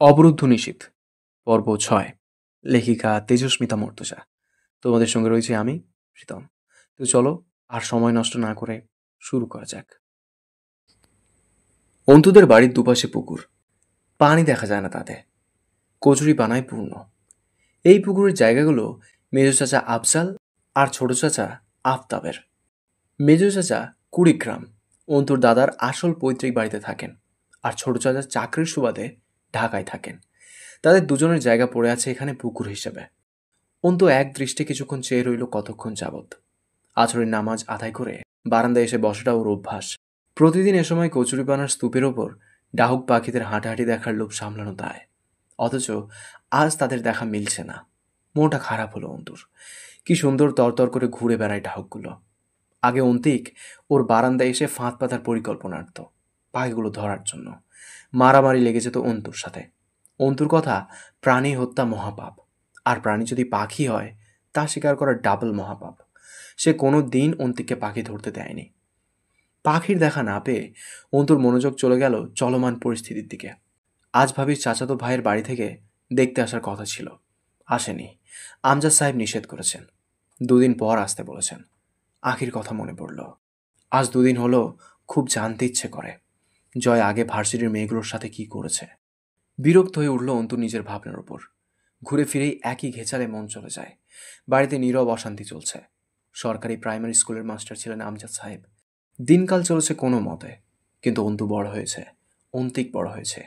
অবরুদ্ধ নিশীথ পর্ব ৬ লেখিকা তেজস্মিতা মর্তুজা। তোমাদের সঙ্গে রয়েছে আমি প্রীতম। তো চলো আর সময় নষ্ট না করে শুরু করা যাক। অন্তুদের বাড়ির দুপাশে পুকুর, পানি দেখা যায় না তাতে, কচুরি পানায় পূর্ণ। এই পুকুরের জায়গাগুলো মেজ চাচা আফজাল আর ছোট চাচা আফতাবের। মেজ চাচা কুড়িগ্রাম, অন্তুর দাদার আসল পৈতৃক বাড়িতে থাকেন, আর ছোট চাচা চাকরির সুবাদে ঢাকায় থাকেন। তাদের দুজনের জায়গা পড়ে আছে এখানে পুকুর হিসেবে। অন্তু এক দৃষ্টে কিছুক্ষণ চেয়ে রইল কতক্ষণ যাবৎ। আছরের নামাজ আদায় করে বারান্দায় এসে বসাটা ওর অভ্যাস। প্রতিদিন এ সময় কচুরিপানার স্তূপের ওপর ডাহুক পাখিদের হাঁটাহাঁটি দেখার লোভ সামলানো দায়। অথচ আজ তাদের দেখা মিলছে না। মনটা খারাপ হলো অন্তুর। কি সুন্দর তরতর করে ঘুরে বেড়ায় ডাহুকগুলো। আগে অন্তিক ওর বারান্দায় এসে ফাঁদ পাতার পরিকল্পনা আনত পাখিগুলো ধরার জন্য। মারামারি লেগে যেত অন্তুর সাথে। অন্তুর কথা, প্রাণী হত্যা মহাপাপ, আর প্রাণী যদি পাখি হয় তা স্বীকার করা ডাবল মহাপাপ। সে কোনো দিন অন্তিককে পাখি ধরতে দেয়নি। পাখির দেখা না পেয়ে অন্তুর মনোযোগ চলে গেল চলমান পরিস্থিতির দিকে। আজ ভাবির চাচাতো ভাইয়ের বাড়ি থেকে দেখতে আসার কথা ছিল, আসেনি। আমজাদ সাহেব নিষেধ করেছেন, 2 দিন পর আসতে বলেছেন। আখির কথা মনে পড়ল। আজ 2 দিন হলো খুব জানতে ইচ্ছে করে জয় আগে ভার্সিটির মেয়েগুলোর সাথে কি করেছে। বিরক্ত হয়ে উঠল অন্তু নিজের ভাবনার ওপর। ঘুরে ফিরেই একই ঘেঁচালে মন চলে যায়। বাড়িতে নীরব অশান্তি চলছে। সরকারি প্রাইমারি স্কুলের মাস্টার ছিলেন আমজাদ সাহেব। দিনকাল চলেছে কোনো মতে, কিন্তু অন্তু বড় হয়েছে, অন্তিক বড় হয়েছে।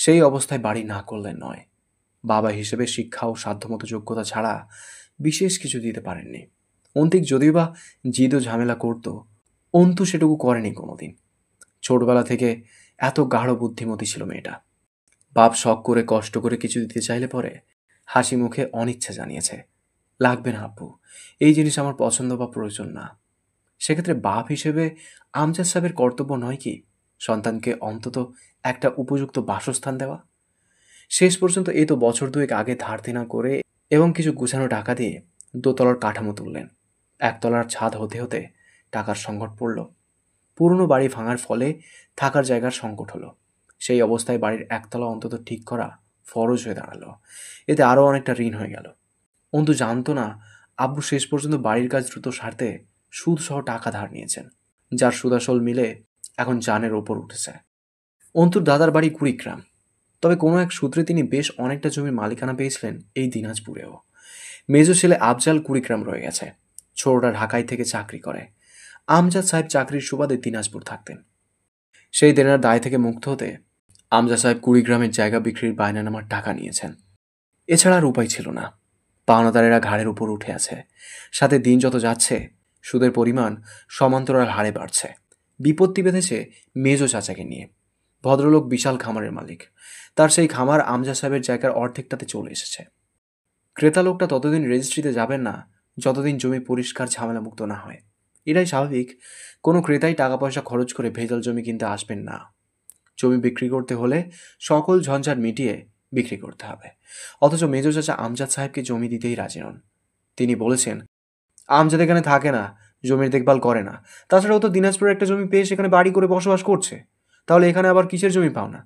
সেই অবস্থায় বাড়ি না করলে নয়। বাবা হিসেবে শিক্ষা ও সাধ্যমতো যোগ্যতা ছাড়া বিশেষ কিছু দিতে পারেননি। অন্তিক যদিও বা জিদ ও ঝামেলা করত, অন্তু সেটুকু করেনি কোনোদিন। ছোটবেলা থেকে এত গাঢ় বুদ্ধিমতী ছিল মেয়েটা। বাপ শখ করে কষ্ট করে কিছু দিতে চাইলে পরে হাসি মুখে অনিচ্ছা জানিয়েছে, লাগবে না আব্বু, এই জিনিস আমার পছন্দ বা প্রয়োজন না। সেক্ষেত্রে বাপ হিসেবে আমজাদ সাহেবের কর্তব্য নয় কি সন্তানকে অন্তত একটা উপযুক্ত বাসস্থান দেওয়া? শেষ পর্যন্ত এই তো বছর 2 আগে ধার দেনা করে এবং কিছু গুছানো টাকা দিয়ে দোতলার কাঠামো তুললেন। একতলার ছাদ হতে হতে টাকার সংকট পড়ল। পুরনো বাড়ি ভাঙার ফলে থাকার জায়গার সংকট হলো। সেই অবস্থায় বাড়ির একতলা অন্তত ঠিক করা ফরজ হয়ে দাঁড়ালো। এতে আরও অনেকটা ঋণ হয়ে গেল। অন্তু জানতো না আব্বু শেষ পর্যন্ত বাড়ির কাজ দ্রুত সারতে সুদসহ টাকা ধার নিয়েছেন, যার সুদাসল মিলে এখন জানের ওপর উঠেছে। অন্তুর দাদার বাড়ি কুড়িগ্রাম, তবে কোনো এক সূত্রে তিনি বেশ অনেকটা জমির মালিকানা পেয়েছিলেন এই দিনাজপুরেও। মেজ ছেলে আফজাল কুড়িগ্রাম রয়ে গেছে, ছোটটা ঢাকায় থেকে চাকরি করে। আমজাদ সাহেব চাকরির সুবাদে দিনাজপুর থাকতেন। সেই দেনার দায় থেকে মুক্ত হতে আমজাদ সাহেব কুড়িগ্রামের জায়গা বিক্রির বায়না নামার টাকা নিয়েছেন। এছাড়া আর উপায় ছিল না। পাওনাদারেরা ঘাড়ের উপর উঠে আছে। সাথে দিন যত যাচ্ছে সুদের পরিমাণ সমান্তরাল হারে বাড়ছে। বিপত্তি বেঁধেছে মেজ চাচাকে নিয়ে। ভদ্রলোক বিশাল খামারের মালিক। তার সেই খামার আমজাদ সাহেবের জায়গার অর্ধেকটাতে চলে এসেছে। ক্রেতা লোকটা ততদিন রেজিস্ট্রিতে যাবেন না যতদিন জমি পরিষ্কার ঝামেলামুক্ত না হয়। এটাই স্বাভাবিক। কোনো ক্রেতাই টাকা পয়সা খরচ করে ভেজাল জমি কিনতে আসবেন না। জমি বিক্রি করতে হলে সকল ঝঞ্ঝাট মিটিয়ে বিক্রি করতে হবে। অথচ মেজ চাচা আমজাদ সাহেবকে জমি দিতেই রাজি নন। তিনি বলেছেন, আমজাদ এখানে থাকে না, জমির দেখভাল করে না। তাছাড়াও তো দিনাজপুরে একটা জমি পেয়ে সেখানে বাড়ি করে বসবাস করছে। তাহলে এখানে আবার কিসের জমি পাও না?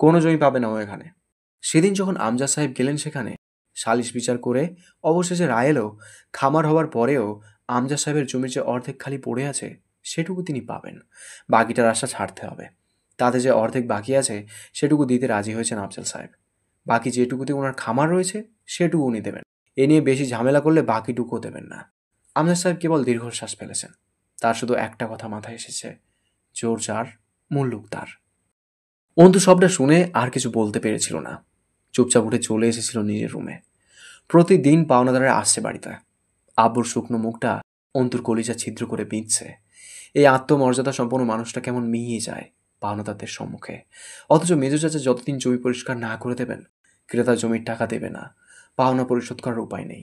কোনো জমি পাবে না ও এখানে। সেদিন যখন আমজাদ সাহেব গেলেন সেখানে, সালিশ বিচার করে অবশেষে রায় এলো খামার হওয়ার পরেও আমজাদ সাহেবের জমির যে অর্ধেক খালি পড়ে আছে সেটুকু তিনি পাবেন। বাকিটার আশা ছাড়তে হবে। তাতে যে অর্ধেক বাকি আছে সেটুকু দিতে রাজি হয়েছেন আফজাল সাহেব। বাকি যেটুকুতে ওনার খামার রয়েছে সেটুকু উনি দেবেন। এ নিয়ে বেশি ঝামেলা করলে বাকিটুকুও দেবেন না। আমজাদ সাহেব কেবল দীর্ঘশ্বাস ফেলেছেন। তার শুধু একটা কথা মাথায় এসেছে, জোর যার মুল্লুক তার। অন্তু সবটা শুনে আর কিছু বলতে পেরেছিল না। চুপচাপ উঠে চলে এসেছিল নিজের রুমে। প্রতিদিন পাওনাদারেরা আসছে বাড়িতে। আব্বুর শুকনো মুখটা অন্তুর কলিজা ছিদ্র করে বিঁধছে। এই আত্মমর্যাদা সম্পন্ন মানুষটা কেমন মিইয়ে যায় পাওনাদারদের সম্মুখে। অথচ মেজ চাচা যতদিন জমি পরিষ্কার না করে দেবেন ক্রেতা জমির টাকা দেবে না, পাওনা পরিশোধ করার উপায় নেই।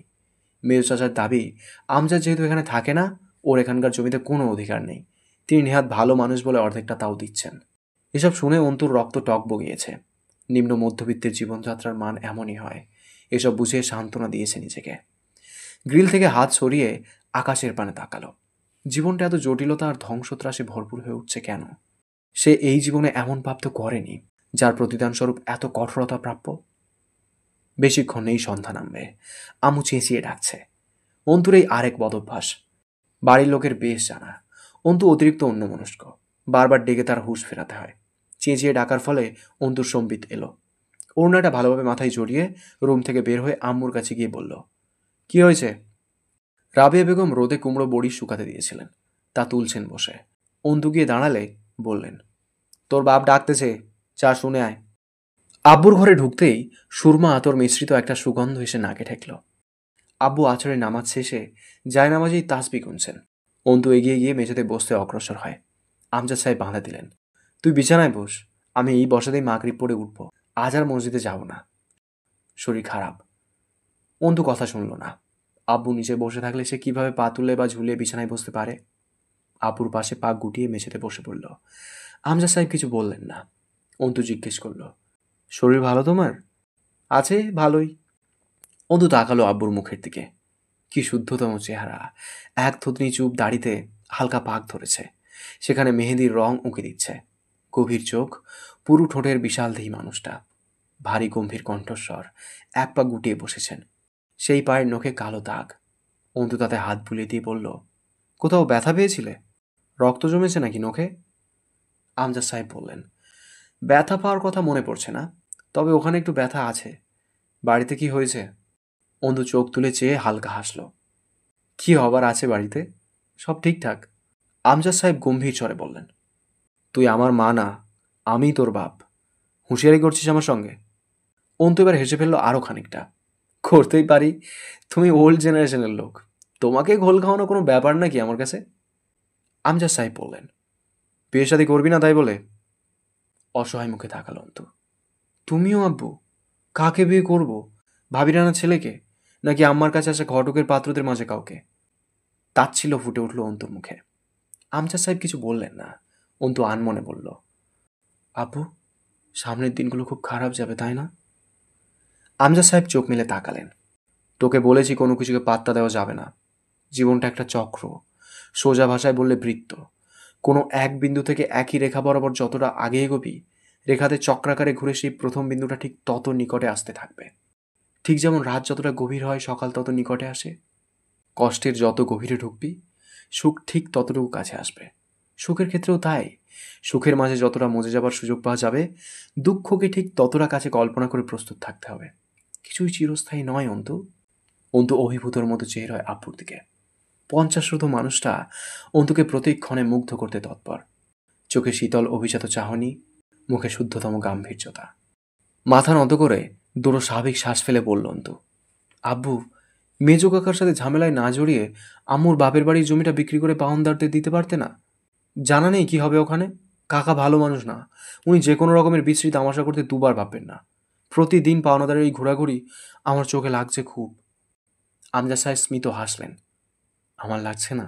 মেজ চাচার দাবি, আমজাদ যেহেতু এখানে থাকে না, ওর এখানকার জমিতে কোনো অধিকার নেই। তিনি নেহাত ভালো মানুষ বলে অর্ধেকটা তাও দিচ্ছেন। এসব শুনে অন্তুর রক্ত টক বগিয়েছে। নিম্ন মধ্যবিত্তের জীবনযাত্রার মান এমনই হয়। এসব বুঝে সান্ত্বনা দিয়েছে নিজেকে। গ্রিল থেকে হাত সরিয়ে আকাশের পানে তাকালো। জীবনটা এত জটিলতা আর ধ্বংসত্রাসে ভরপুর হয়ে উঠছে কেন? সে এই জীবনে এমন পাপ তো করেনি। যার প্রতিদানস্বরূপ এত কঠোরতা প্রাপ্য? বেশিক্ষণ নেই সন্ধ্যা নামবে। আমু চেঁচিয়ে ডাকছে। অন্তুর এই আরেক বদভ্যাস। বাড়ির লোকের বেশ জানা। অন্তু অতিরিক্ত অন্যমনস্ক। বারবার ডেকে তার হুঁশ ফেরাতে হয়। চেঁচিয়ে ডাকার ফলে অন্তুর সম্বিত এলো। ওড়নাটা ভালোভাবে মাথায় জড়িয়ে রুম থেকে বের হয়ে আম্মুর কাছে গিয়ে বলল, কি হয়েছে? রাবেয়া বেগম রোদে কুমড়ো বড়ি শুকাতে দিয়েছিলেন, তা তুলছেন বসে। অন্তু গিয়ে দাঁড়ালে বললেন, তোর বাপ ডাকতেছে, চা শুনে আয়। আব্বুর ঘরে ঢুকতেই সুরমা আতর মিশ্রিত একটা সুগন্ধ এসে নাকে ঠেকল। আব্বু আছরে নামাজ শেষে জায়নামাজেই তাসবিহ গুনছেন। অন্তু এগিয়ে গিয়ে মেঝেতে বসতে অগ্রসর হয়। আমজাদ সাহেব বাঁধা দিলেন, তুই বিছানায় বস, আমি এই বসাতেই মাগরিব পড়ে উঠব, আজ আর মসজিদে যাব না, শরীর খারাপ। অন্তু কথা শুনল না। আব্বু নিচে বসে থাকলে সে কিভাবে পা তুলে বা ঝুলিয়ে বিছানায় বসতে পারে? আব্বুর পাশে পা গুটিয়ে মেঝেতে বসে পড়ল। আমজাদ সাহেব কিছু বললেন না। অন্তু জিজ্ঞেস করল, শরীর ভালো তোমার? আছে, ভালোই। অন্তু তাকালো আব্বুর মুখের দিকে। কি শুদ্ধতম চেহারা, এক থুতনি চুপ দাড়িতে হালকা পাক ধরেছে, সেখানে মেহেদির রং উঁকে দিচ্ছে। গভীর চোখ, পুরু ঠোঁটের বিশালদেহী মানুষটা। ভারী গম্ভীর কণ্ঠস্বর, এক পা গুটিয়ে বসেছেন। সেই পায়ের নখে কালো দাগ। অন্তু তাতে হাত বুলিয়ে দিয়ে বলল, কোথাও ব্যথা পেয়েছিলে? রক্ত জমেছে নাকি নখে? আমজাদ সাহেব বললেন, ব্যথা পাওয়ার কথা মনে পড়ছে না, তবে ওখানে একটু ব্যথা আছে। বাড়িতে কি হয়েছে? অন্তু চোখ তুলে চেয়ে হালকা হাসল। কি হবার আছে বাড়িতে? সব ঠিকঠাক। আমজাদ সাহেব গম্ভীর স্বরে বললেন, তুই আমার মা না, আমিই তোর বাপ। হুঁশিয়ারি করছিস আমার সঙ্গে? অন্তু এবার হেসে ফেললো আরও খানিকটা। করতেই পারি, তুমি ওল্ড জেনারেশনের লোক, তোমাকে ঘোল খাওয়ানো কোনো ব্যাপার নাকি আমার কাছে? আমজাদ সাহেব বললেন, বিয়ে শাদী করবি না তাই বলে? অসহায় মুখে তাকালো অন্তু। তুমিও আব্বু? কাকে বিয়ে করব? ভাবি রানা ছেলেকে, নাকি আম্মার কাছে আসা ঘটকের পাত্রদের মাঝে কাউকে? তাচ্ছিল্য ফুটে উঠল অন্তুর মুখে। আমজাদ সাহেব কিছু বললেন না। অন্তু আনমনে বলল, আব্বু, সামনের দিনগুলো খুব খারাপ যাবে তাই না? আমজাদ সাহেব চোখ মেলে তাকালেন। তোকে বলেছি কোনো কিছুকে পাত্তা দেওয়া যাবে না। জীবনটা একটা চক্র, সোজা ভাষায় বললে বৃত্ত। কোনো এক বিন্দু থেকে একই রেখা বরাবর যতটা আগে এগোবি, রেখাতে চক্রাকারে ঘুরে সেই প্রথম বিন্দুটা ঠিক তত নিকটে আসতে থাকবে। ঠিক যেমন রাত যতটা গভীর হয় সকাল তত নিকটে আসে। কষ্টের যত গভীরে ঢুকবি, সুখ ঠিক ততটুকু কাছে আসবে। সুখের ক্ষেত্রেও তাই। সুখের মাঝে যতটা মজে যাবার সুযোগ পাওয়া যাবে, দুঃখকে ঠিক ততটা কাছে কল্পনা করে প্রস্তুত থাকতে হবে। কিছুই চিরস্থায়ী নয় অন্তু। অন্তু অভিভূতর মতো চেয়ে রয় আব্বুর দিকে। 50 মানুষটা অন্তুকে প্রতিক্ষণে মুগ্ধ করতে তৎপর। চোখে শীতল অভিজাত চাহনি, মুখে শুদ্ধতম গাম্ভীর্যতা। মাথা নত করে দুটো স্বাভাবিক শ্বাস ফেলে বলল অন্তু, আব্বু, মেজো কাকার সাথে ঝামেলায় না জড়িয়ে আম্মুর বাপের বাড়ির জমিটা বিক্রি করে পাওনদারদের দিতে পারতে না? জানা নেই কি হবে ওখানে। কাকা ভালো মানুষ না, উনি যে কোনো রকমের বিশ্রী তামাশা করতে দুবার ভাববেন না। প্রতিদিন পাওনাদারের এই ঘোরাঘুরি আমার চোখে লাগছে খুব। আমজাদ সাহেব স্মিত হাসলেন। আমার লাগছে না?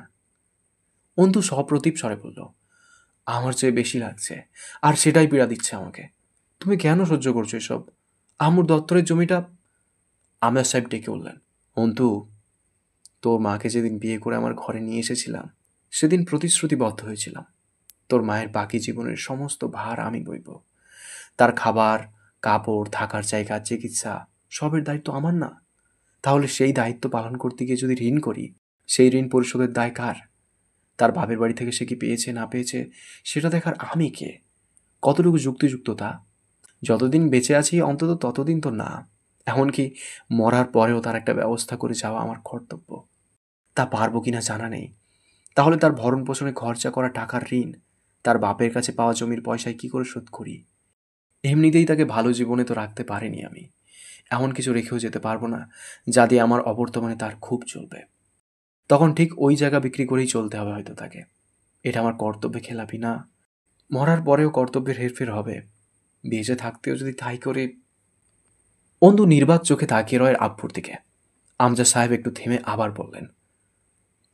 অন্তু সপ্রতিভ স্বরে বলল, আমার চেয়ে বেশি লাগছে, আর সেটাই পীড়া দিচ্ছে আমাকে। তুমি কেন সহ্য করছো এসব? আম্মুর দত্তরের জমিটা। আমজাদ সাহেব ডেকে বললেন, অন্তু, তোর মাকে যেদিন বিয়ে করে আমার ঘরে নিয়ে এসেছিলাম, সেদিন প্রতিশ্রুতিবদ্ধ হয়েছিলাম, তোর মায়ের বাকি জীবনের সমস্ত ভার আমি বইব। তার খাবার, কাপড়, থাকার জায়গা, চিকিৎসা, সবের দায়িত্ব আমার না? তাহলে সেই দায়িত্ব পালন করতে গিয়ে যদি ঋণ করি, সেই ঋণ পরিশোধের দায় কার? তার বাপের বাড়ি থেকে সে কি পেয়েছে না পেয়েছে সেটা দেখার আমি কে? কতটুকু যুক্তিযুক্ত তা? যতদিন বেঁচে আছি অন্তত ততদিন তো না, এমনকি মরার পরেও তার একটা ব্যবস্থা করে যাওয়া আমার কর্তব্য। তা পারবো কিনা জানা নেই। তাহলে তার ভরণ পোষণে খরচা করা টাকার ঋণ তার বাপের কাছে পাওয়া জমির পয়সায় কি করে শোধ করি? এমনিতেই তাকে ভালো জীবনে তো রাখতে পারিনি আমি, এমন কিছু রেখেও যেতে পারবো না যা দিয়ে আমার অবর্তমানে তার খুব চলবে। তখন ঠিক ওই জায়গা বিক্রি করেই চলতে হবে হয়তো তাকে। এটা আমার কর্তব্যে খেলাপি না। মরার পরেও কর্তব্যের হেরফের হবে, বেঁচে থাকতেও যদি তাই করে। অন্তু নির্বাক চোখে তাকিয়ে রয় আব্বুর দিকে। আমজাদ সাহেব একটু থেমে আবার বললেন,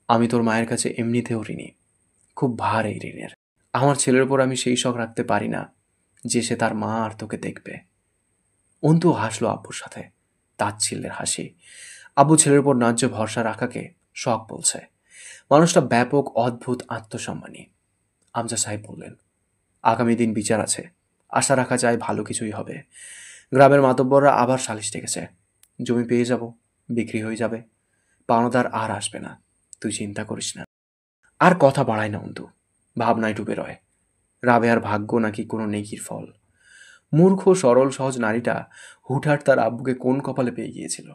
আমি তোর মায়ের কাছে এমনিতেও ঋণী, খুব ভার এই ঋণের। আমার ছেলের ওপর আমি সেই শখ রাখতে পারি না যে সে তার মা আর তোকে দেখবে। অন্তু হাসলো আব্বুর সাথে, তাচ্ছিল্যের হাসি। আব্বু ছেলের ওপর ন্যায্য ভরসা রাখাকে শখ বলছে। মানুষটা ব্যাপক, অদ্ভুত, আত্মসম্মানী। আমজাদ সাহেব বললেন, আগামী দিন বিচার আছে, আশা রাখা যায় ভালো কিছুই হবে। গ্রামের মাতব্বররা আবার সালিশ ডেকেছে। জমি পেয়ে যাব, বিক্রি হয়ে যাবে, পাওনাদার আর আসবে না। তুই চিন্তা করিস না। আর কথা বাড়ায় না অন্তু, ভাবনায় ডুবে রয়। রাবেয়ার ভাগ্য নাকি কোনো নেকির ফল। মূর্খ সরল সহজ নারীটা হুটহাট তার আব্বুকে কোন কপালে পেয়ে গিয়েছিল।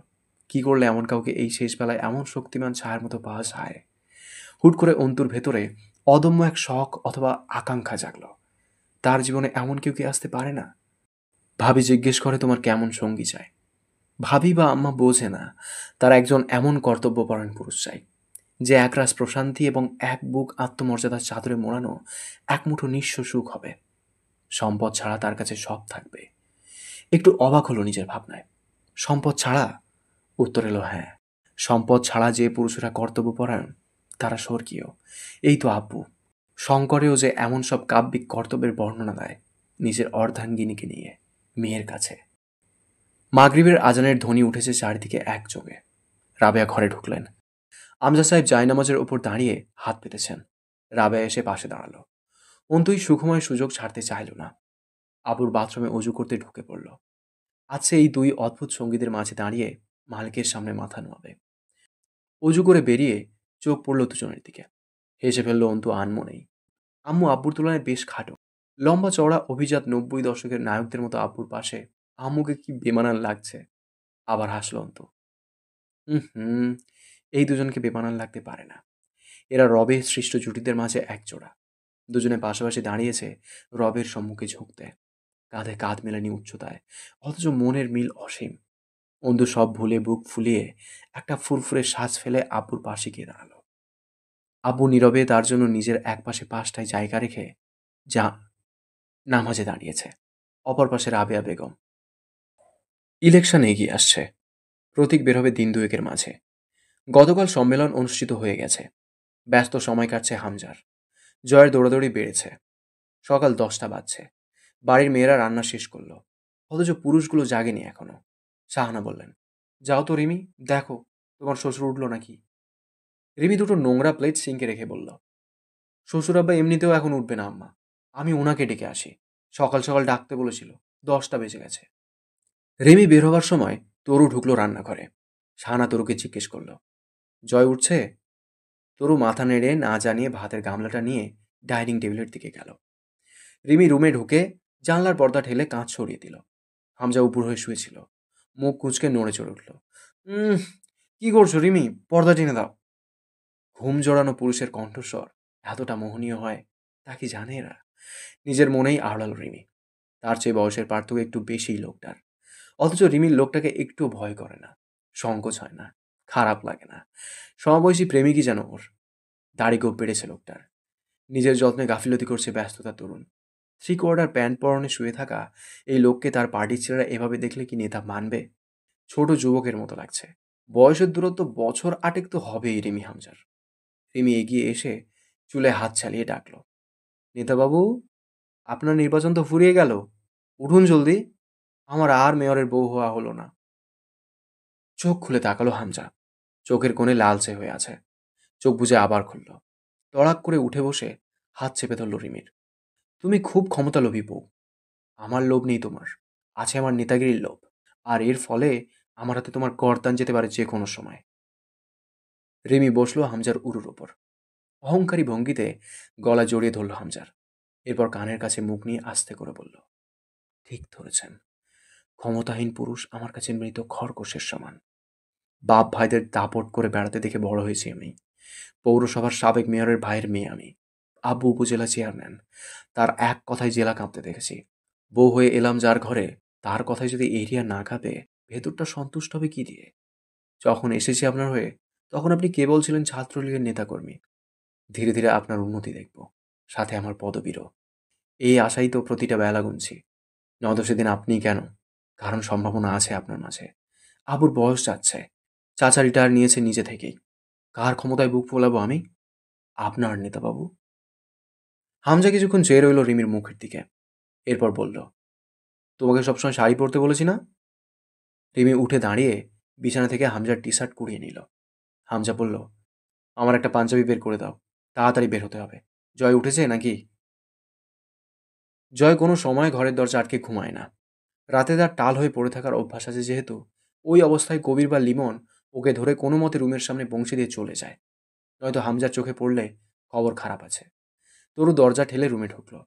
কি করলে এমন কাউকে এই শেষবেলায় এমন শক্তিমান ছায়ার মতো পাওয়া যায়? হুট করে অন্তুর ভেতরে অদম্য এক শখ অথবা আকাঙ্ক্ষা জাগল। তার জীবনে এমন কেউ কি আসতে পারে না? ভাবি জিজ্ঞেস করে তোমার কেমন সঙ্গী চাই। ভাবি বা আম্মা বোঝে না তার একজন এমন কর্তব্যপরায়ণ পুরুষ চাই, যে একরাশ প্রশান্তি এবং এক বুক আত্মমর্যাদার চাদরে মোড়ানো এক মুঠো নিঃস্ব সুখ হবে। সম্পদ ছাড়া তার কাছে সব থাকবে। একটু অবাক হলো নিজের ভাবনায়। সম্পদ ছাড়া? উত্তর এলো হ্যাঁ। সম্পদ ছাড়া যে পুরুষরা কর্তব্যপরায়ণ তারা স্বর্গীয়। এই তো আব্বু। শঙ্করেও যে এমন সব কাব্যিক কর্তব্যের বর্ণনা দেয় নিজের অর্ধাঙ্গিনীকে নিয়ে, মেয়ের কাছে। মাগরিবের আজানের ধ্বনি উঠেছে চারিদিকে একযোগে। রাবেয়া ঘরে ঢুকলেন। আমজা সাহেব জায়নামাজের ওপর দাঁড়িয়ে হাত পেতেছেন। রাবেয়া এসে পাশে দাঁড়ালো। অন্তুই সুখময় সুযোগ ছাড়তে চাইল না। আবুর বাথরুমে অজু করতে ঢুকে পড়ল। আজকে এই দুই অদ্ভুত সঙ্গীদের মাঝে দাঁড়িয়ে মালিকের সামনে মাথা নোয়াবে। অজু করে বেরিয়ে চোখ পড়ল দুজনের দিকে। হেসে ফেলল অন্তু আনমনেই। আম্মু আব্বুর তুলনায় বেশ খাটো। লম্বা চওড়া অভিজাত ৯০ দশকের নায়কদের মতো আব্বুর পাশে আম্মুকে কি বেমানান লাগছে। আবার হাসল অন্তু। হুম, এই দুজনকে বেমানান লাগতে পারে না। এরা রবের সৃষ্ট জুটিদের মাঝে একজোড়া। দুজনে পাশাপাশি দাঁড়িয়েছে রবের সম্মুখে ঝুঁকতে, কাঁধে কাঁধ মেলানি উচ্চতায়, অথচ মনের মিল অসীম। অন্তু সব ভুলে বুক ফুলিয়ে একটা ফুরফুরে শ্বাস ফেলে আব্বুর পাশে গিয়ে দাঁড়ালো। আব্বু নীরবে তার জন্য নিজের একপাশে পাশটায় জায়গা রেখে যা নামাজে দাঁড়িয়েছে। অপর পাশে রাবেয়া বেগম। ইলেকশন এগিয়ে আসছে। প্রতীক বের হবে দিন দুয়েকের মাঝে। গতকাল সম্মেলন অনুষ্ঠিত হয়ে গেছে। ব্যস্ত সময় কাটছে হামজার। জয়ের দৌড়াদৌড়ি বেড়েছে। সকাল 10টা বাজছে। বাড়ির মেয়েরা রান্না শেষ করলো, অথচ পুরুষগুলো জাগেনি এখনো। শাহানা বললেন, যাও তো রিমি, দেখো তোমার শ্বশুর উঠলো নাকি। রিমি দুটো নোংরা প্লেট সিঙ্কে রেখে বলল, শ্বশুর আব্বা এমনিতেও এখন উঠবে না আম্মা, আমি ওনাকে ডেকে আসি। সকাল সকাল ডাকতে বলেছিল, 10টা বেজে গেছে। রিমি বের হবার সময় তরু ঢুকলো রান্নাঘরে। শাহানা তরুকে জিজ্ঞেস করলো, জয় উঠছে? তরু মাথা নেড়ে না জানিয়ে ভাতের গামলাটা নিয়ে ডাইনিং টেবিলের দিকে গেল। রিমি রুমে ঢুকে জানলার পর্দা ঠেলে কাঁচ সরিয়ে দিল। হামজা উপর হয়ে শুয়েছিল। মুখ কুঁচকে নড়ে চড়ে উঠল। কি করছো রিমি, পর্দা টেনে দাও। ঘুম জড়ানো পুরুষের কণ্ঠস্বর এতটা মোহনীয় হয় তা কি জানে এরা? নিজের মনেই আড়ালো রিমি। তার চেয়ে বয়সের পার্থক্য একটু বেশিই লোকটার। অথচ রিমির লোকটাকে একটু ভয় করে না, সংকোচ হয় না, খারাপ লাগে না। সমবয়সী প্রেমিকই যেন ওর। দাড়ি গোপ বেড়েছে লোকটার। নিজের যত্নে গাফিলতি করছে ব্যস্ততা তরুণ। 3 কোয়ার্টার প্যান্ট পরনে শুয়ে থাকা এই লোককে তার পার্টির ছেলেরা এভাবে দেখলে কি নেতা মানবে? ছোট যুবকের মতো লাগছে। বয়সের দূরত্ব বছর 8 তো হবেই রিমি হামজার। রিমি এগিয়ে এসে চুলে হাত চালিয়ে ডাকল, নেতাবাবু, আপনার নির্বাচন তো ফুরিয়ে গেল, উঠুন জলদি, আমার আর মেয়রের বউ হওয়া হলো না। চোখ খুলে তাকালো হামজা। চোখের কোণে লালচে হয়ে আছে। চোখ বুজে আবার খুলল। তড়াক করে উঠে বসে হাত চেপে ধরল রিমির। তুমি খুব ক্ষমতালোভী বউ। আমার লোভ নেই তোমার, আছে আমার নেতাগিরির লোভ। আর এর ফলে আমার হাতে তোমার গর্দান যেতে পারে যে কোনো সময়। রিমি বসলো হামজার উরুর ওপর। অহংকারী ভঙ্গিতে গলা জড়িয়ে ধরল হামজার। এরপর কানের কাছে মুখ নিয়ে আস্তে করে বলল, ঠিক ধরেছেন, ক্ষমতাহীন পুরুষ আমার কাছে মৃত খরগোশের সমান। বাপ ভাইদের দাপট করে বেড়াতে দেখে বড় হয়েছি আমি। পৌরসভার সাবেক মেয়রের ভাইয়ের মেয়ে আমি। আব্বু উপজেলা চেয়ারম্যান, তার এক কথায় জেলা কাঁপতে দেখেছি। বউ হয়ে এলাম যার ঘরে, তার কথায় যদি এরিয়া না কাঁপে, ভেতরটা সন্তুষ্ট হবে কি দিয়ে? যখন এসেছি আপনার হয়ে, তখন আপনি কেবল ছিলেন ছাত্রলীগের নেতাকর্মী। ধীরে ধীরে আপনার উন্নতি দেখব, সাথে আমার পদবীরও। এই আশাই তো প্রতিটা বেলা গুনছি। নয়তো সেদিন আপনি কেন, কারণ সম্ভাবনা আছে আপনার মাঝে। আবুর বয়স যাচ্ছে, চাচা রিটায়ার নিয়েছে নিজে থেকেই। কার ক্ষমতায় বুক ফোলাবো আমি? আপনার নেতাবাবু। হামজা কিছুক্ষণ চেয়ে রইল রিমির মুখের দিকে। এরপর বলল, তোমাকে সবসময় শাড়ি পরতে বলেছি না? রিমি উঠে দাঁড়িয়ে বিছানা থেকে হামজার টি শার্ট কুড়িয়ে নিল। হামজা বলল, আমার একটা পাঞ্জাবি বের করে দাও, তাড়াতাড়ি বের হতে হবে। জয় উঠেছে নাকি? জয় কোনো সময় ঘরের দরজা আটকে ঘুমায় না। রাতে তার টাল হয়ে পড়ে থাকার অভ্যাস আছে যেহেতু, ওই অবস্থায় কবির বা লিমন ওকে ধরে কোনো মতে রুমের সামনে পৌঁছে দিয়ে চলে যায়। নয়তো হামজার চোখে পড়লে খবর খারাপ আছে। তরু দরজা ঠেলে রুমে ঢুকলো।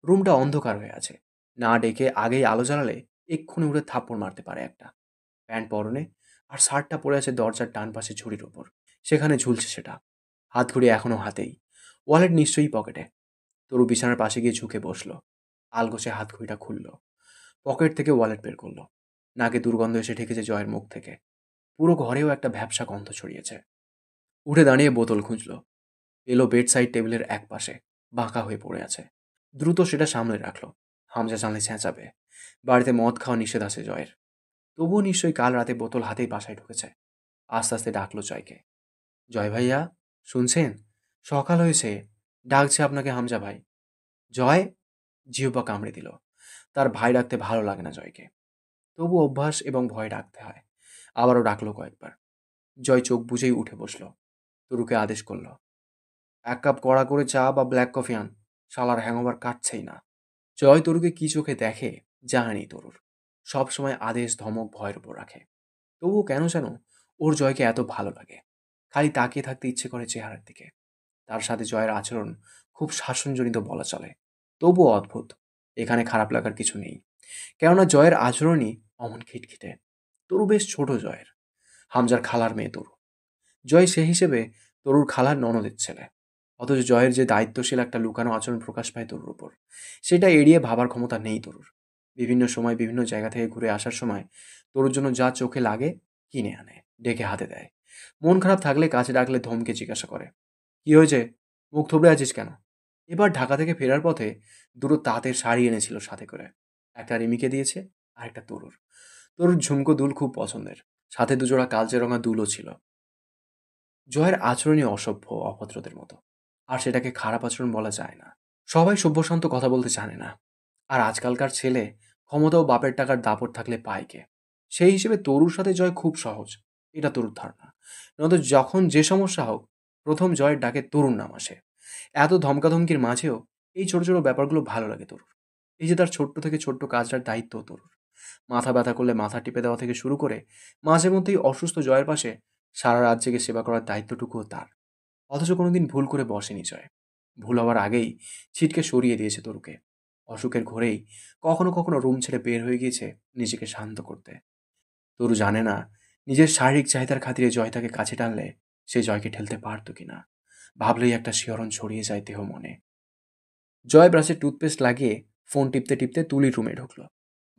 রুমটা অন্ধকার হয়ে আছে। না ডেকে আগেই আলো জ্বালালে এক্ষুনি উড়ে থাপ্পড় মারতে পারে একটা। প্যান্ট পরনে আর শার্টটা পরে আছে দরজার ডান পাশে ঝুড়ির ওপর। সেখানে ঝুলছে সেটা। হাতঘড়ি এখনো হাতেই। ওয়ালেট নিশ্চয়ই পকেটে। তরু বিছানার পাশে গিয়ে ঝুঁকে বসলো। আলগোছে হাতঘড়িটা খুলল। পকেট থেকে ওয়ালেট বের করলো। নাকে দুর্গন্ধ এসে ঠেকেছে জয়ের মুখ থেকে। পুরো ঘরেও একটা ভ্যাপসা গন্ধ ছড়িয়েছে। উঠে দাঁড়িয়ে বোতল খুঁজল। এলো বেড সাইড টেবিলের এক পাশে। বাঁকা হয়ে পড়ে আছে। দ্রুত সেটা সামনে রাখলো। হামজা জানলে চেঁচাবে। বাড়িতে মদ খাওয়া নিষেধ আছে জয়ের। তবুও নিশ্চয়ই কাল রাতে বোতল হাতেই বাসায় ঢুকেছে। আস্তে আস্তে ডাকলো জয়কে। জয় ভাইয়া, শুনছেন? সকাল হয়েছে। ডাকছে আপনাকে হামজা ভাই। জয়। জিহ্বা কামড়ে দিল। তার ভাই ডাকতে ভালো লাগে না জয়কে। তবু অভ্যাস এবং ভয়ে ডাকতে হয়। আবারও ডাকলো কয়েকবার। জয় চোখ বুজেই উঠে বসল। তরুকে আদেশ করল, এক কাপ কড়া করে চা বা ব্ল্যাক কফি আন। শালার হ্যাংওভার কাটছেই না। জয় তরুকে কি চোখে দেখে জানেনি তরুর। সব সময় আদেশ ধমক ভয়ের উপর রাখে। তবুও কেন যেন ওর জয়কে এত ভালো লাগে। খালি তাকিয়ে থাকতে ইচ্ছে করে চেহারার দিকে। তার সাথে জয়ের আচরণ খুব শাসনজনিত বলা চলে। তবুও অদ্ভুত। এখানে খারাপ লাগার কিছু নেই। কেননা জয়ের আচরণই অমন খিটখিটে। তরু বেশ ছোট জয়ের। হামজার খালার মেয়ে তরু। জয় সে হিসেবে তরুর খালার ননদের ছেলে। অথচ জয়ের যে দায়িত্বশীল একটা লুকানো আচরণ প্রকাশ পায় তরুর উপর, সেটা এড়িয়ে ভাবার ক্ষমতা নেই তরুর। বিভিন্ন সময় বিভিন্ন জায়গা থেকে ঘুরে আসার সময় তরুর জন্য যা চোখে লাগে কিনে আনে, ডেকে হাতে দেয়। মন খারাপ থাকলে কাছে ডাকলে ধমকে জিজ্ঞাসা করে, কি হয়েছে? মুখ থুবড়ে আছিস কেন? এবার ঢাকা থেকে ফেরার পথে দুটো তাঁতের শাড়ি এনেছিল সাথে করে। একটা রিমিকে দিয়েছে, আর একটা তরুর। তরুর ঝুমকো দুল খুব পছন্দের। সাথে দুজোড়া কালচে রঙা দুলও ছিল। জয়ের আচরণই অসভ্য, অভদ্রদের মতো। আর সেটাকে খারাপ আচরণ বলা যায় না। সবাই সভ্যশান্ত কথা বলতে জানে না। আর আজকালকার ছেলে ক্ষমতা ও বাপের টাকার দাপট থাকলে পায় কে? সেই হিসেবে তরুর সাথে জয় খুব সহজ। এটা তরুর ধারণা। নয়তো যখন যে সমস্যা হোক, প্রথম জয়ের ডাকে তরুর নাম আসে। এত ধমকাধমকির মাঝেও এই ছোট ছোট ব্যাপারগুলো ভালো লাগে তরুর। এই যে তার ছোট্ট থেকে ছোট্ট কাজটার দায়িত্ব তরুর। মাথা ব্যথা করলে মাথা টিপে দেওয়া থেকে শুরু করে মাঝে মধ্যেই অসুস্থ জয়ের পাশে সারা রাত জেগে সেবা করার দায়িত্বটুকুও তার। অথচ কোনোদিন ভুল করে বসেনি জয়। ভুল হওয়ার আগেই ছিটকে সরিয়ে দিয়েছে তরুকে। অসুখের ঘোরেই কখনো কখনো রুম ছেড়ে বের হয়ে গিয়েছে নিজেকে শান্ত করতে। তরু জানে না নিজের শারীরিক চাহিদার খাতিরে জয় তাকে কাছে টানলে সে জয়কে ঠেলতে পারত কিনা। ভাবলেই একটা শিহরণ ছড়িয়ে যায় দেহ মনে। জয় ব্রাশে টুথপেস্ট লাগিয়ে ফোন টিপতে টিপতে তুলির রুমে ঢুকলো।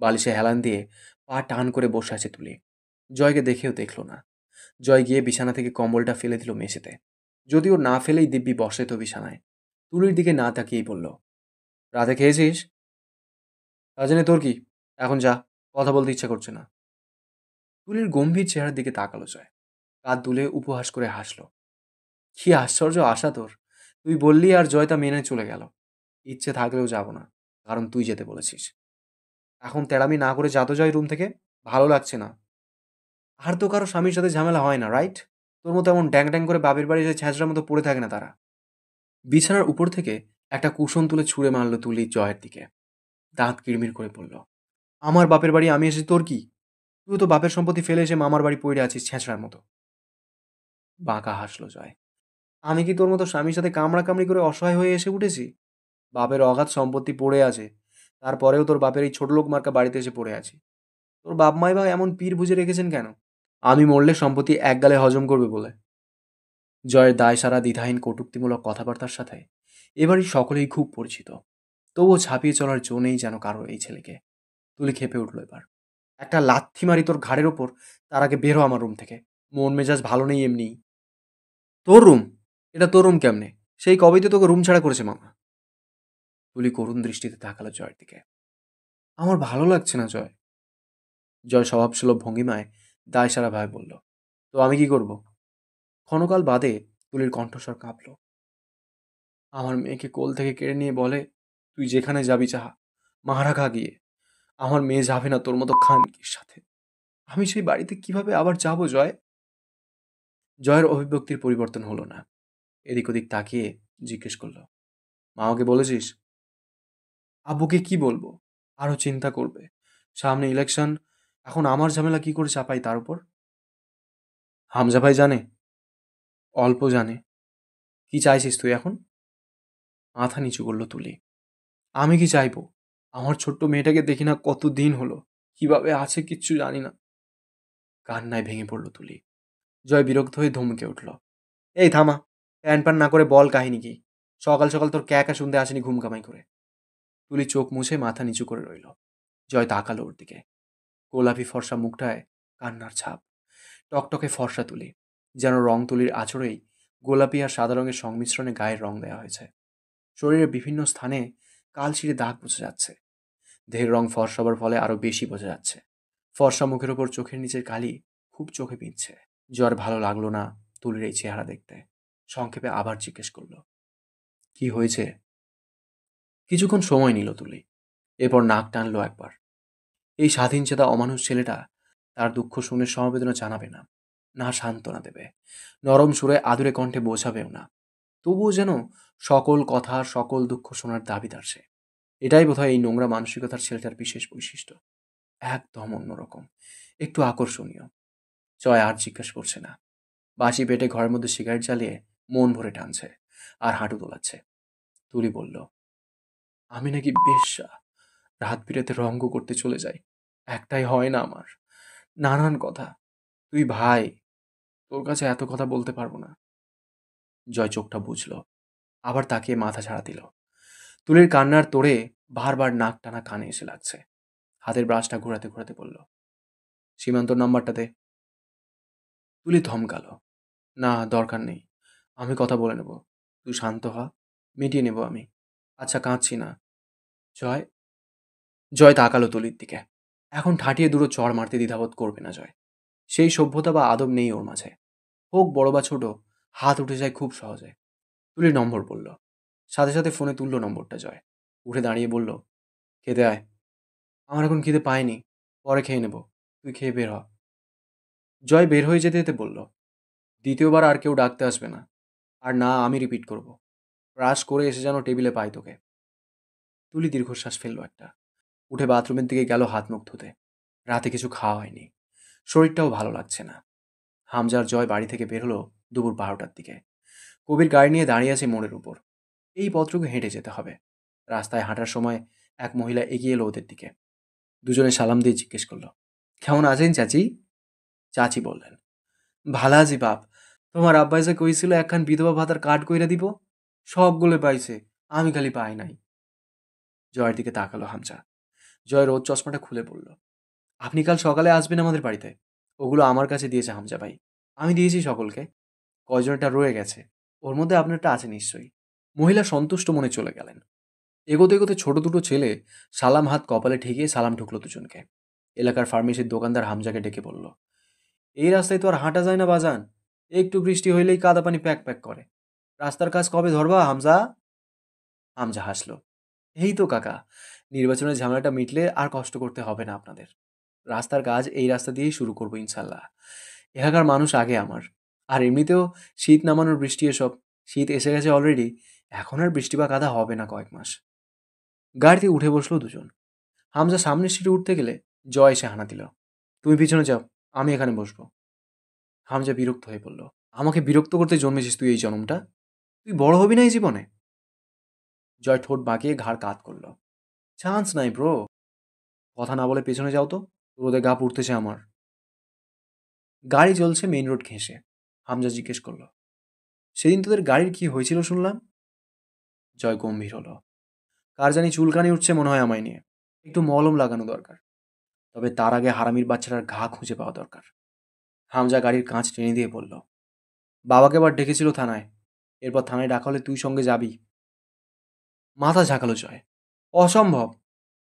বালিশে হেলান দিয়ে পা টান করে বসে আছে তুলি। জয়কে দেখেও দেখলো না। জয় গিয়ে বিছানা থেকে কম্বলটা ফেলে দিল মেঝেতে। যদিও না ফেলেই দিব্যি বসে তো বিছানায়। তুলির দিকে না তাকিয়েই বলল, রাতে খেয়েছিস? তা জেনে তোর কি? এখন যা, কথা বলতে ইচ্ছা করছে না। তুলির গম্ভীর চেহারার দিকে তাকালো জয়। কাঁধ দুলে উপহাস করে হাসলো। কি আশ্চর্য আশা তোর! তুই বললি আর জয় তা মেনে চলে গেল। ইচ্ছে থাকলেও যাব না, কারণ তুই যেতে বলেছিস। এখন তেড়ামি না করে যা তো জয় রুম থেকে। ভালো লাগছে না। আর তো কারো স্বামীর সাথে ঝামেলা হয় না, রাইট? তোর মতো এমন ড্যাং ড্যাং করে বাপের বাড়ি এসে ছ্যাঁচড়ার মতো পড়ে থাকে না তারা। বিছানার উপর থেকে একটা কুশন তুলে ছুঁড়ে মারল তুলি জয়ের দিকে। দাঁত কিড়মিড় করে বলল, আমার বাপের বাড়ি আমি এসেছি তোর কি? তুই তো বাপের সম্পত্তি ফেলে এসে মামার বাড়ি পড়ে আছিস ছ্যাঁচড়ার মতো। বাঁকা হাসলো জয়। আমি কি তোর মতো স্বামীর সাথে কামড়াকামড়ি করে অসহায় হয়ে এসে উঠেছি? বাপের অগাধ সম্পত্তি পড়ে আছে। তারপরেও তোর বাপের এই ছোটলোক মার্কা বাড়িতে এসে পড়ে আছি। তোর বাপ মাই বা এমন পীর বুঝে রেখেছেন কেন? আমি মরলে সম্পত্তি এক গালে হজম করবে বলে। জয়ের দায়সারা দ্বিধাহীন কটূক্তিমূলক কথাবার্তার সাথে এবারই সকলেই খুব পরিচিত। তবুও ছাপিয়ে চলার জো নেই যেন কারো এই ছেলেকে। তুলি খেপে উঠল এবার। একটা লাথি মারি তোর ঘাড়ের ওপর, তার আগে বেরো আমার রুম থেকে। মন মেজাজ ভালো নেই এমনিই। তোর রুম? এটা তোর রুম কেমনে? সেই কবেই তো তোকে রুম ছাড়া করেছে মামা। তুলি করুণ দৃষ্টিতে তাকালো জয়ের দিকে। আমার ভালো লাগছে না জয়। জয় স্বভাবসুলভ ভঙ্গিমায় দায়সারাভাবে বলল, তো আমি কি করব? ক্ষণকাল বাদে তুলির কণ্ঠস্বর কাঁপল। আমার মেয়েকে কোল থেকে কেড়ে নিয়ে বলে, তুই যেখানে যাবি যাহা, মাহারা খা গিয়ে। আমার মেয়ে যাবে না তোর মতো খানকির সাথে। আমি সেই বাড়িতে কিভাবে আবার যাব জয়? জয়ের অভিব্যক্তির পরিবর্তন হলো না। এদিক ওদিক তাকিয়ে জিজ্ঞেস করলো, মামাকে বলেছিস? আব্বুকে কি বলবো? আরো চিন্তা করবে। সামনে ইলেকশন। এখন আমার ঝামেলা কি করে চাপাই তার উপর? হামজা ভাই জানে? অল্প জানে। কি চাইছিস তুই এখন? মাথা নিচু করলো তুলি। আমি কি চাইবো? আমার ছোট্ট মেয়েটাকে দেখি না কত দিন হলো। কিভাবে আছে কিচ্ছু জানি না। কান্নায় ভেঙে পড়লো তুলি। জয় বিরক্ত হয়ে ধমকে উঠল। এই থামা। প্যান প্যান না করে বল কাহিনী কি? সকাল সকাল তোর ক্যাকা শুনতে আসেনি ঘুম কামাই করে। তুলি চোখ মুছে মাথা নিচু করে রইল। জয় তাকালো ওর দিকে। গোলাপি ফর্সা মুখটায় কান্নার ছাপ। টকটকে ফর্সা তুলি, যেন রং তুলির আঁচড়েই গোলাপি আর সাদা রঙের সংমিশ্রণে গায়ের রং দেওয়া হয়েছে। শরীরের বিভিন্ন স্থানে কালশিরে দাগ বোঝা যাচ্ছে। দেহের রং ফর্সা হবার ফলে আরো বেশি বোঝা যাচ্ছে। ফর্সা মুখের ওপর চোখের নিচের কালি খুব চোখে বিঁধছে। জ্বর ভালো লাগলো না তুলির এই চেহারা দেখতে। সংক্ষেপে আবার জিজ্ঞেস করলো, কি হয়েছে? কিছুক্ষণ সময় নিল তুলি। এরপর নাক টানলো একবার। এই স্বাধীন চেতা অমানুষ ছেলেটা তার দুঃখ শুনে সমবেদনা জানাবে না, না সান্ত্বনা দেবে, নরম সুরে আদুরে কণ্ঠে বোঝাবেও না। তবুও যেন সকল কথা সকল দুঃখ শোনার দাবিদার সে। এটাই বোধহয় এই নোংরা মানসিকতার ছেলেটার বিশেষ বৈশিষ্ট্য। একদম অন্যরকম, একটু আকর্ষণীয়। জয় আর জিজ্ঞাসা করছে না। বাসি পেটে ঘরের মধ্যে সিগারেট জ্বালিয়ে মন ভরে টানছে আর হাঁটু দোলাচ্ছে। তুলি বলল, আমি নাকি বেশ্যা, রাত বিরেতে রঙ্গ করতে চলে যাই। একটাই হয় না আমার, নানান কথা। তুই ভাই, তোর কাছে এত কথা বলতে পারবো না। জয় চোখটা বুঝল, আবার তাকিয়ে মাথা ঝাড়া দিল। তুলির কান্নার তোড়ে বারবার নাক টানা কানে এসে লাগছে। হাতের ব্রাশটা ঘোরাতে ঘোরাতে বলল, সীমান্তর নাম্বারটা দে। তুলি থমকালো। না, দরকার নেই। আমি কথা বলে নেব। তুই শান্ত হ, মিটিয়ে নেব আমি। আচ্ছা, কাঁদছি না। জয়। জয় তাকালো তুলির দিকে। এখন ঠাটিয়ে দুটো চড় মারতে দ্বিধাবোধ করবে না জয়। সেই সভ্যতা বা আদব নেই ওর মাঝে। হোক বড় বা ছোট, হাত উঠে যায় খুব সহজে। তুলি নম্বর বলল। সাথে সাথে ফোনে তুললো নম্বরটা জয়। উঠে দাঁড়িয়ে বলল, খেতে আয়। আমার এখন খিদে পায়নি, পরে খেয়ে নেব। তুই খেয়ে বের হ। জয় বের হয়ে যেতে যেতে বলল, দ্বিতীয়বার আর কেউ ডাকতে আসবে না। আর না আমি রিপিট করব। ব্রাশ করে এসে যেন টেবিলে পাই তোকে। তুলি দীর্ঘশ্বাস ফেললো একটা। উঠে বাথরুমের দিকে গেল হাত মুখ ধুতে। রাতে কিছু খাওয়া হয়নি, শরীরটাও ভালো লাগছে না। হামজার জয় বাড়ি থেকে বের হলো দুপুর 12টার দিকে। কবির গাড়ি নিয়ে দাঁড়িয়ে আছে মোড়ের উপর। এই পথটুকু হেঁটে যেতে হবে। রাস্তায় হাঁটার সময় এক মহিলা এগিয়ে এলো ওদের দিকে। দুজনে সালাম দিয়ে জিজ্ঞেস করলো, কেমন আছেন চাচি? চাচি বললেন, ভালা আছি বাপ। তোমার আব্বাই যে কইছিল একখান বিধবা ভাতার কার্ড কইরা দিব, সবগুলো পাইছে, আমি খালি পাই নাই। জয়ের দিকে তাকালো হামজা। জয় রোদ চশমাটা খুলে পড়ল। আপনি কাল সকালে আসবেন আমাদের বাড়িতে। ওগুলো আমার কাছে দিয়েছে হামজা ভাই। আমি দিয়েছি সকলকে। কয়জনটা রয়ে গেছে, ওর মধ্যে আপনারটা আছে নিশ্চয়ই। মহিলা সন্তুষ্ট মনে চলে গেলেন। এগোতে এগোতে ছোট দুটো ছেলে সালাম হাত কপালে ঠেকিয়ে সালাম ঠুকলো দুজনকে। এলাকার ফার্মেসির দোকানদার হামজাকে ডেকে বলল, এই রাস্তায় তো আর হাঁটা যায় না বাজান। একটু বৃষ্টি হইলেই কাদা পানি প্যাক প্যাক করে। রাস্তার কাজ কবে ধরবা হামজা? হামজা হাসলো। এই তো কাকা, নির্বাচনের ঝামেলাটা মিটলে আর কষ্ট করতে হবে না আপনাদের। রাস্তার কাজ এই রাস্তা দিয়েই শুরু করবো ইনশাল্লাহ। এলাকার মানুষ আগে আমার। আর এমনিতেও শীত নামানোর বৃষ্টি এসব, শীত এসে গেছে অলরেডি। এখন আর বৃষ্টি বা কাদা হবে না কয়েক মাস। গাড়িতে উঠে বসলো দুজন। হামজা সামনের সিটে উঠতে গেলে জয় এসে হানা দিল, তুমি পিছনে যাও, আমি এখানে বসবো। হামজা বিরক্ত হয়ে বলল, আমাকে বিরক্ত করতে জন্মেছিস তুই এই জন্মটা? তুই বড় হবি না এই জীবনে? জয় ঠোঁট বাঁকিয়ে ঘাড় কাত করলো। চান্স নাই ব্রো। কথা না বলে পেছনে যাও তো, রোদে গা পুড়তেছে আমার। গাড়ি চলছে মেইন রোড ঘেঁষে। হামজা জিজ্ঞেস করলো, সেদিন তোদের গাড়ির কি হয়েছিল শুনলাম? জয় গম্ভীর হলো। কার জানি চুলকানি উঠছে মনে হয় আমায় নিয়ে। একটু মলম লাগানো দরকার। তবে তার আগে হারামির বাচ্চাটার ঘা খুঁজে পাওয়া দরকার। হামজা গাড়ির কাঁচ টেনে দিয়ে বলল, বাবাকে আবার ডেকেছিল থানায়। এরপর থানায় ডাকা হলে তুই সঙ্গে যাবি। মাথা ঝাঁকালো জয়। অসম্ভব।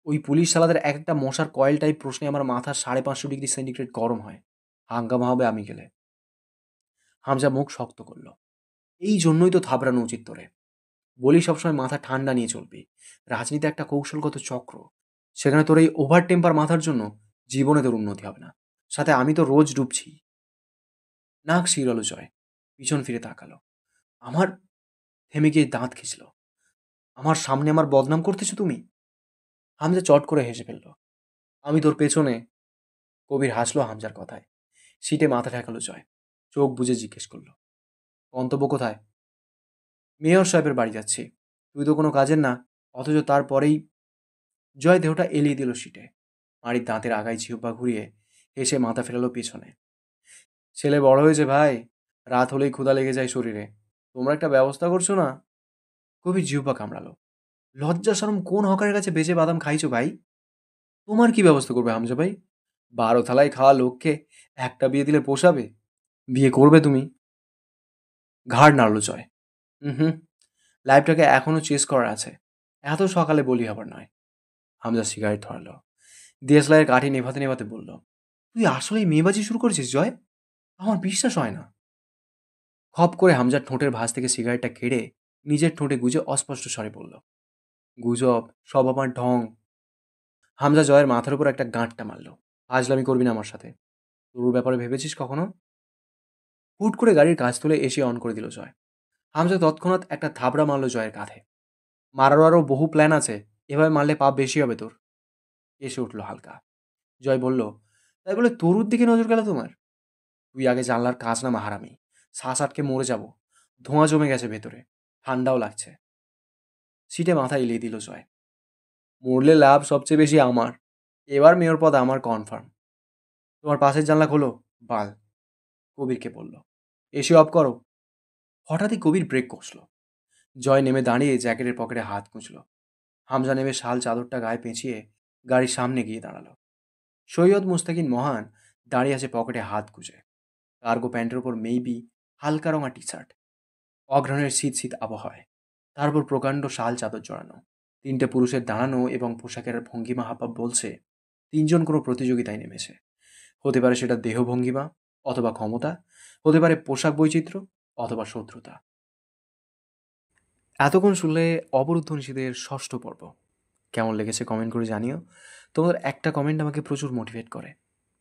ওই পুলিশ শালাদের এক একটা মশার কয়েল টাইপ প্রশ্নে আমার মাথা 550 ডিগ্রি সেন্টিগ্রেড গরম হয়। হাঙ্গামা হবে আমি গেলে। হামজা মুখ শক্ত করলো। এই জন্যই তো থাবড়ানো উচিত তোরে। বলি সবসময় মাথা ঠান্ডা নিয়ে চলবি। রাজনীতি একটা কৌশলগত চক্র। সেখানে তোর এই ওভার টেম্পার মাথার জন্য জীবনে তোর উন্নতি হবে না। সাথে আমি তো রোজ ডুবছি। নাক শিরালো জয়। পিছন ফিরে তাকালো। আমার থেমে গিয়ে দাঁত খিঁচল। আমার সামনে আমার বদনাম করতেছো তুমি? হামজা চট করে হেসে ফেলল। আমি তোর পেছনে। কবির হাসলো হামজার কথায়। সিটে মাথা ঠেকালো জয়। চোখ বুজে জিজ্ঞেস করলো, গন্তব্য কোথায়? মেয়র সাহেবের বাড়ি যাচ্ছি। তুই তো কোনো কাজের না, অথচ তারপরেই। জয় দেহটা এলিয়ে দিল সিটে। মারির দাঁতের আগায় জিহ্বা ঘুরিয়ে হেসে মাথা ফেরালো পেছনে। ছেলে বড় হয়েছে ভাই, রাত হলেই ক্ষুধা লেগে যায় শরীরে। তোমরা একটা ব্যবস্থা করছো না? কবির জিহ্বা কামড়ালো। লজ্জা শরম কোন হকারের কাছে বেচে বাদাম খাইছো ভাই? তোমার কি ব্যবস্থা করবে হামজা ভাই? 12 থালায় খাওয়া লোককে একটা বিয়ে দিলে পোষাবে? বিয়ে করবে তুমি? ঘাড় নাড়ল জয়। হুম, লাইফটাকে এখনো চেস করার আছে। এত সকালে বলি হবার নয়। হামজা সিগারেট ধরালো। ডিএসএলআর কাঠি নেভাতে নেভাতে বলল, তুই আসলেই মেয়েবাজি শুরু করেছিস জয়? আমার বিশ্বাস হয় না। খপ করে হামজার ঠোঁটের ভাঁজ থেকে সিগারেটটা কেড়ে নিজের ঠোঁটে গুজে অস্পষ্ট স্বরে বলল, গুজব, সব আমার ঢং। হামজা জয়ের মাথার উপর একটা গাঁটটা মারল। ফাজলামি করবি না আমার সাথে। তোর ব্যাপারে ভেবেছিস কখনো? হুট করে গাড়ির কাজ তুলে এসে অন করে দিল জয়। হামজা তৎক্ষণাৎ একটা থাবড়া মারল জয়ের কাঁধে। মারারও আরও বহু প্ল্যান আছে, এভাবে মারলে পাপ বেশি হবে তোর। এসে উঠল হালকা। জয় বলল, তাই বলে তরুর দিকে নজর গেল তোমার? তুই আগে জানলার কাজ নামা হারামি। শ্বাস আটকে মরে যাব। ধোঁয়া জমে গেছে ভেতরে, ঠান্ডাও লাগছে। সিটে মাথা এলিয়ে দিল জয়। মরলে লাভ সবচেয়ে বেশি আমার। এবার মেয়র পদ আমার কনফার্ম। তোমার পাশের জানলা খোলো, বাল। কবিরকে বলল, এসি অফ করো। হঠাৎই কবির ব্রেক কষল। জয় নেমে দাঁড়িয়ে জ্যাকেটের পকেটে হাত গুঁজল। হামজা নেমে শাল চাদরটা গায়ে পেঁচিয়ে গাড়ির সামনে গিয়ে দাঁড়ালো। সৈয়দ মুস্তাকিন মহান দাঁড়িয়ে আছে পকেটে হাত গুঁজে। কার্গো প্যান্টের ওপর মেইবি হালকা রঙা টি শার্ট। অঘ্রাণের শীত শীত আবহাওয়ায় তারপর প্রকাণ্ড শাল চাদর জড়ানো। তিনটে পুরুষের দাঁড়ানো এবং পোশাকের ভঙ্গিমা হাবভাব বলছে তিনজন কোনো প্রতিযোগিতায় নেমেছে। হতে পারে সেটা দেহভঙ্গিমা অথবা ক্ষমতা, হতে পারে পোশাক বৈচিত্র্য অথবা শত্রুতা। এতক্ষণ শুনলে অবরুদ্ধ নিষেধের ষষ্ঠ পর্ব। কেমন লেগেছে কমেন্ট করে জানিও। তোমাদের একটা কমেন্ট আমাকে প্রচুর মোটিভেট করে।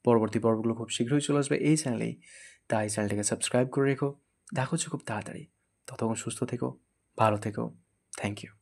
পরবর্তী পর্বগুলো খুব শীঘ্রই চলে আসবে এই চ্যানেলেই, তাই চ্যানেলটিকে সাবস্ক্রাইব করে রেখো। দেখা হচ্ছে খুব তাড়াতাড়ি। ততক্ষণ সুস্থ থেকো, ভালো থেকো। Thank you.